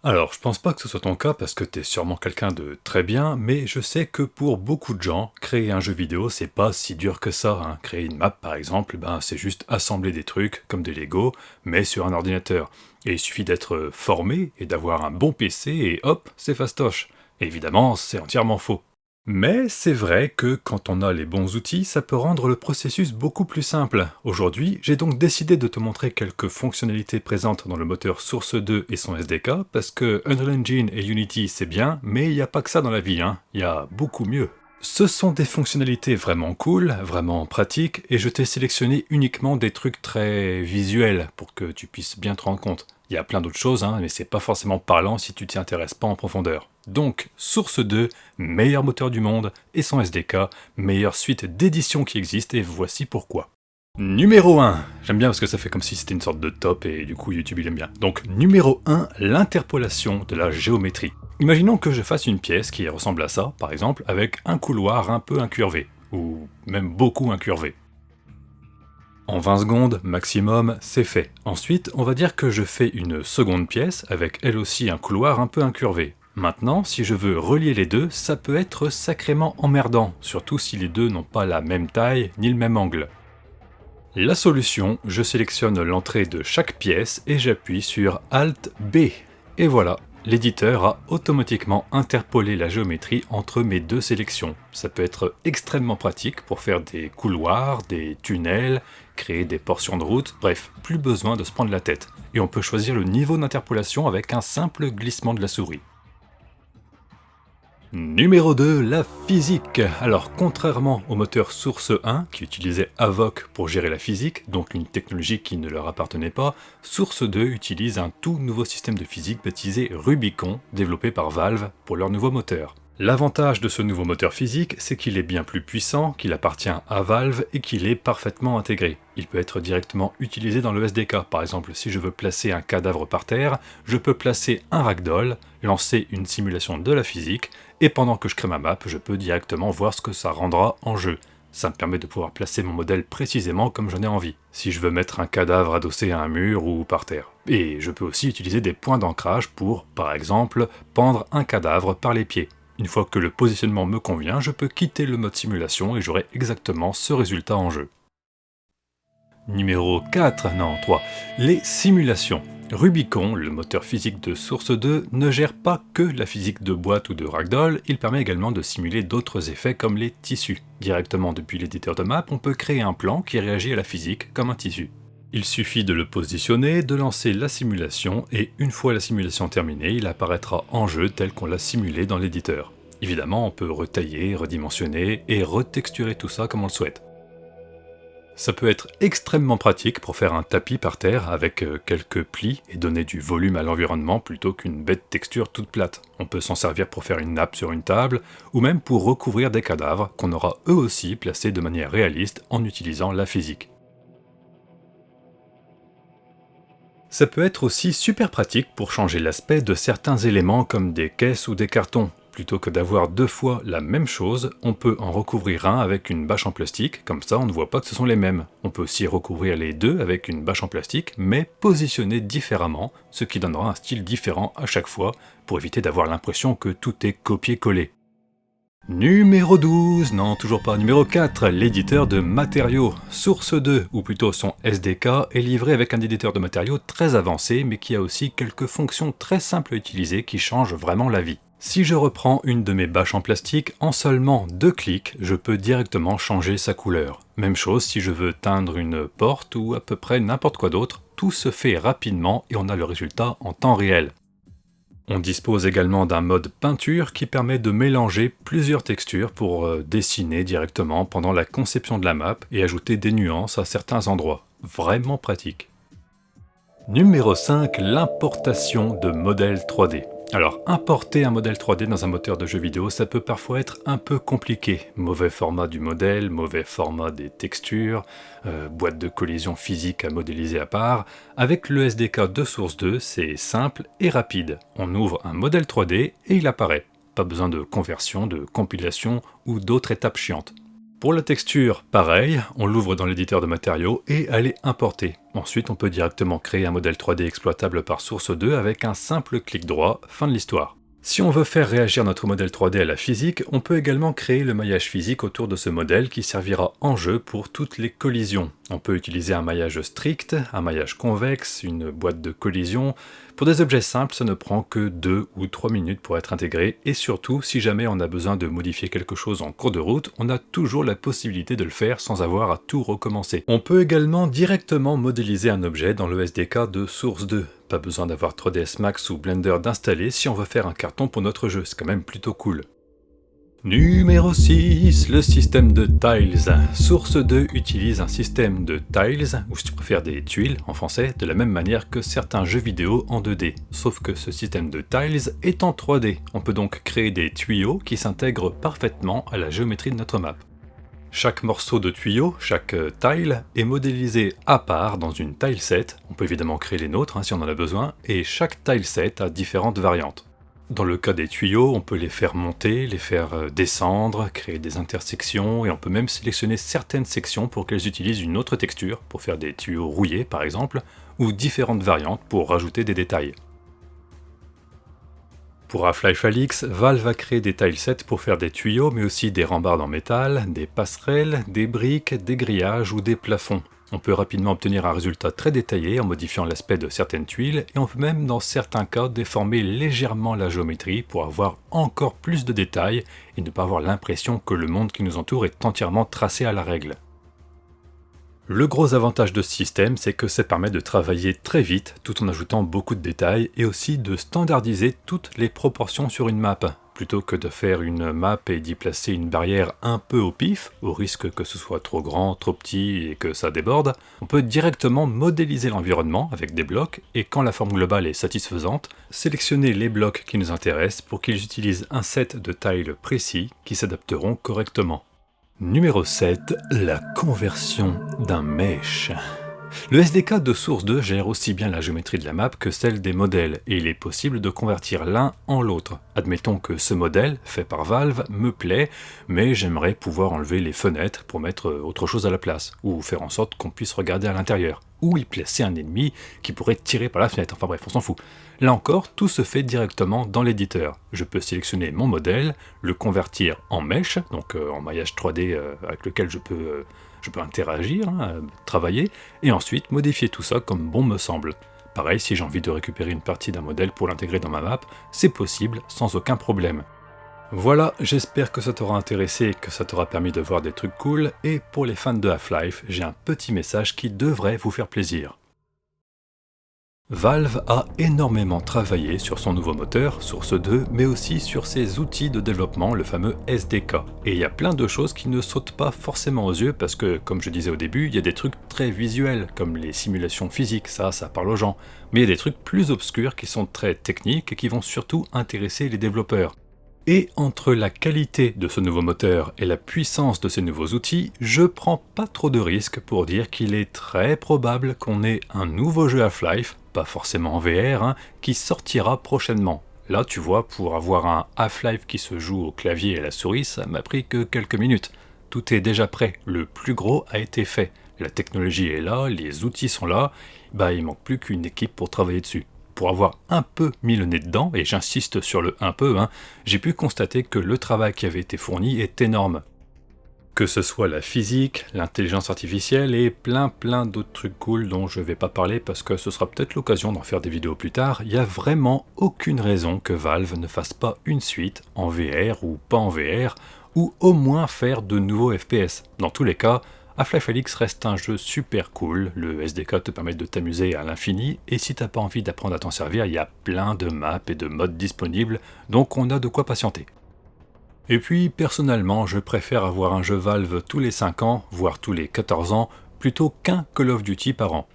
Alors, je pense pas que ce soit ton cas parce que t'es sûrement quelqu'un de très bien, mais je sais que pour beaucoup de gens, créer un jeu vidéo, c'est pas si dur que ça, hein. Créer une map, par exemple, ben, c'est juste assembler des trucs, comme des Lego, mais sur un ordinateur. Et il suffit d'être formé et d'avoir un bon PC et hop, c'est fastoche. Et évidemment, c'est entièrement faux. Mais c'est vrai que quand on a les bons outils, ça peut rendre le processus beaucoup plus simple. Aujourd'hui, j'ai donc décidé de te montrer quelques fonctionnalités présentes dans le moteur Source 2 et son SDK, parce que Unreal Engine et Unity c'est bien, mais il n'y a pas que ça dans la vie, hein. Il y a beaucoup mieux. Ce sont des fonctionnalités vraiment cool, vraiment pratiques, et je t'ai sélectionné uniquement des trucs très visuels pour que tu puisses bien te rendre compte. Il y a plein d'autres choses, hein, mais c'est pas forcément parlant si tu t'y intéresses pas en profondeur. Donc, Source 2, meilleur moteur du monde, et son SDK, meilleure suite d'édition qui existe, et voici pourquoi. Numéro 1, j'aime bien parce que ça fait comme si c'était une sorte de top et du coup YouTube il aime bien. Donc numéro 1, l'interpolation de la géométrie. Imaginons que je fasse une pièce qui ressemble à ça, par exemple, avec un couloir un peu incurvé, ou même beaucoup incurvé. En 20 secondes, maximum, c'est fait. Ensuite, on va dire que je fais une seconde pièce, avec elle aussi un couloir un peu incurvé. Maintenant, si je veux relier les deux, ça peut être sacrément emmerdant, surtout si les deux n'ont pas la même taille ni le même angle. La solution, je sélectionne l'entrée de chaque pièce et j'appuie sur Alt B. Et voilà, l'éditeur a automatiquement interpolé la géométrie entre mes deux sélections. Ça peut être extrêmement pratique pour faire des couloirs, des tunnels, créer des portions de route, bref, plus besoin de se prendre la tête. Et on peut choisir le niveau d'interpolation avec un simple glissement de la souris. Numéro 2, la physique. Alors, contrairement au moteur Source 1, qui utilisait Avoc pour gérer la physique, donc une technologie qui ne leur appartenait pas, Source 2 utilise un tout nouveau système de physique baptisé Rubicon, développé par Valve pour leur nouveau moteur. L'avantage de ce nouveau moteur physique, c'est qu'il est bien plus puissant, qu'il appartient à Valve et qu'il est parfaitement intégré. Il peut être directement utilisé dans le SDK. Par exemple, si je veux placer un cadavre par terre, je peux placer un ragdoll, lancer une simulation de la physique, et pendant que je crée ma map, je peux directement voir ce que ça rendra en jeu. Ça me permet de pouvoir placer mon modèle précisément comme j'en ai envie, si je veux mettre un cadavre adossé à un mur ou par terre. Et je peux aussi utiliser des points d'ancrage pour, par exemple, pendre un cadavre par les pieds. Une fois que le positionnement me convient, je peux quitter le mode simulation et j'aurai exactement ce résultat en jeu. Numéro 4, non 3, les simulations. Rubicon, le moteur physique de Source 2, ne gère pas que la physique de boîte ou de ragdoll, il permet également de simuler d'autres effets comme les tissus. Directement depuis l'éditeur de map, on peut créer un plan qui réagit à la physique comme un tissu. Il suffit de le positionner, de lancer la simulation, et une fois la simulation terminée, il apparaîtra en jeu tel qu'on l'a simulé dans l'éditeur. Évidemment, on peut retailler, redimensionner et retexturer tout ça comme on le souhaite. Ça peut être extrêmement pratique pour faire un tapis par terre avec quelques plis et donner du volume à l'environnement plutôt qu'une bête texture toute plate. On peut s'en servir pour faire une nappe sur une table, ou même pour recouvrir des cadavres qu'on aura eux aussi placés de manière réaliste en utilisant la physique. Ça peut être aussi super pratique pour changer l'aspect de certains éléments comme des caisses ou des cartons. Plutôt que d'avoir deux fois la même chose, on peut en recouvrir un avec une bâche en plastique, comme ça on ne voit pas que ce sont les mêmes. On peut aussi recouvrir les deux avec une bâche en plastique, mais positionnée différemment, ce qui donnera un style différent à chaque fois, pour éviter d'avoir l'impression que tout est copié-collé. Numéro 12, non toujours pas, numéro 4, l'éditeur de matériaux. Source 2, ou plutôt son SDK, est livré avec un éditeur de matériaux très avancé, mais qui a aussi quelques fonctions très simples à utiliser qui changent vraiment la vie. Si je reprends une de mes bâches en plastique, en seulement 2 clics, je peux directement changer sa couleur. Même chose si je veux teindre une porte ou à peu près n'importe quoi d'autre, tout se fait rapidement et on a le résultat en temps réel. On dispose également d'un mode peinture qui permet de mélanger plusieurs textures pour dessiner directement pendant la conception de la map et ajouter des nuances à certains endroits. Vraiment pratique. Numéro 5, l'importation de modèles 3D. Alors, importer un modèle 3D dans un moteur de jeu vidéo, ça peut parfois être un peu compliqué. Mauvais format du modèle, mauvais format des textures, boîte de collision physique à modéliser à part. Avec le SDK de Source 2, c'est simple et rapide. On ouvre un modèle 3D et il apparaît. Pas besoin de conversion, de compilation ou d'autres étapes chiantes. Pour la texture, pareil, on l'ouvre dans l'éditeur de matériaux et elle est importée. Ensuite, on peut directement créer un modèle 3D exploitable par Source 2 avec un simple clic droit, fin de l'histoire. Si on veut faire réagir notre modèle 3D à la physique, on peut également créer le maillage physique autour de ce modèle qui servira en jeu pour toutes les collisions. On peut utiliser un maillage strict, un maillage convexe, une boîte de collision. Pour des objets simples, ça ne prend que 2 ou 3 minutes pour être intégré, et surtout, si jamais on a besoin de modifier quelque chose en cours de route, on a toujours la possibilité de le faire sans avoir à tout recommencer. On peut également directement modéliser un objet dans le SDK de Source 2. Pas besoin d'avoir 3ds Max ou Blender d'installer si on veut faire un carton pour notre jeu, c'est quand même plutôt cool. Numéro 6, le système de tiles. Source 2 utilise un système de tiles, ou si tu préfères des tuiles en français, de la même manière que certains jeux vidéo en 2D. Sauf que ce système de tiles est en 3D. On peut donc créer des tuyaux qui s'intègrent parfaitement à la géométrie de notre map. Chaque morceau de tuyau, chaque tile, est modélisé à part dans une tileset. On peut évidemment créer les nôtres si on en a besoin, et chaque tileset a différentes variantes. Dans le cas des tuyaux, on peut les faire monter, les faire descendre, créer des intersections, et on peut même sélectionner certaines sections pour qu'elles utilisent une autre texture, pour faire des tuyaux rouillés par exemple, ou différentes variantes pour rajouter des détails. Pour Half-Life Alyx, Valve a créé des tilesets pour faire des tuyaux, mais aussi des rambardes en métal, des passerelles, des briques, des grillages ou des plafonds. On peut rapidement obtenir un résultat très détaillé en modifiant l'aspect de certaines tuiles, et on peut même dans certains cas déformer légèrement la géométrie pour avoir encore plus de détails et ne pas avoir l'impression que le monde qui nous entoure est entièrement tracé à la règle. Le gros avantage de ce système, c'est que ça permet de travailler très vite tout en ajoutant beaucoup de détails et aussi de standardiser toutes les proportions sur une map. Plutôt que de faire une map et d'y placer une barrière un peu au pif, au risque que ce soit trop grand, trop petit et que ça déborde, on peut directement modéliser l'environnement avec des blocs et quand la forme globale est satisfaisante, sélectionner les blocs qui nous intéressent pour qu'ils utilisent un set de tiles précis qui s'adapteront correctement. Numéro 7, la conversion d'un mesh. Le SDK de Source 2 gère aussi bien la géométrie de la map que celle des modèles, et il est possible de convertir l'un en l'autre. Admettons que ce modèle, fait par Valve, me plaît, mais j'aimerais pouvoir enlever les fenêtres pour mettre autre chose à la place, ou faire en sorte qu'on puisse regarder à l'intérieur, ou y placer un ennemi qui pourrait tirer par la fenêtre, enfin bref, on s'en fout. Là encore, tout se fait directement dans l'éditeur. Je peux sélectionner mon modèle, le convertir en mesh, donc en maillage 3D avec lequel je peux interagir, travailler, et ensuite modifier tout ça comme bon me semble. Pareil, si j'ai envie de récupérer une partie d'un modèle pour l'intégrer dans ma map, c'est possible sans aucun problème. Voilà, j'espère que ça t'aura intéressé et que ça t'aura permis de voir des trucs cool, et pour les fans de Half-Life, j'ai un petit message qui devrait vous faire plaisir. Valve a énormément travaillé sur son nouveau moteur, Source 2, mais aussi sur ses outils de développement, le fameux SDK. Et il y a plein de choses qui ne sautent pas forcément aux yeux parce que, comme je disais au début, il y a des trucs très visuels, comme les simulations physiques, ça parle aux gens. Mais il y a des trucs plus obscurs qui sont très techniques et qui vont surtout intéresser les développeurs. Et entre la qualité de ce nouveau moteur et la puissance de ces nouveaux outils, je prends pas trop de risques pour dire qu'il est très probable qu'on ait un nouveau jeu Half-Life, pas forcément en VR, qui sortira prochainement. Là, tu vois, pour avoir un Half-Life qui se joue au clavier et à la souris, ça m'a pris que quelques minutes. Tout est déjà prêt, le plus gros a été fait. La technologie est là, les outils sont là, il manque plus qu'une équipe pour travailler dessus. Pour avoir un peu mis le nez dedans, et j'insiste sur le un peu, j'ai pu constater que le travail qui avait été fourni est énorme. Que ce soit la physique, l'intelligence artificielle et plein d'autres trucs cool dont je vais pas parler parce que ce sera peut-être l'occasion d'en faire des vidéos plus tard, il n'y a vraiment aucune raison que Valve ne fasse pas une suite en VR ou pas en VR, ou au moins faire de nouveaux FPS. Dans tous les cas, Half-Life Alyx reste un jeu super cool, le SDK te permet de t'amuser à l'infini, et si t'as pas envie d'apprendre à t'en servir, il y a plein de maps et de modes disponibles, donc on a de quoi patienter. Et puis, personnellement, je préfère avoir un jeu Valve tous les 5 ans, voire tous les 14 ans, plutôt qu'un Call of Duty par an.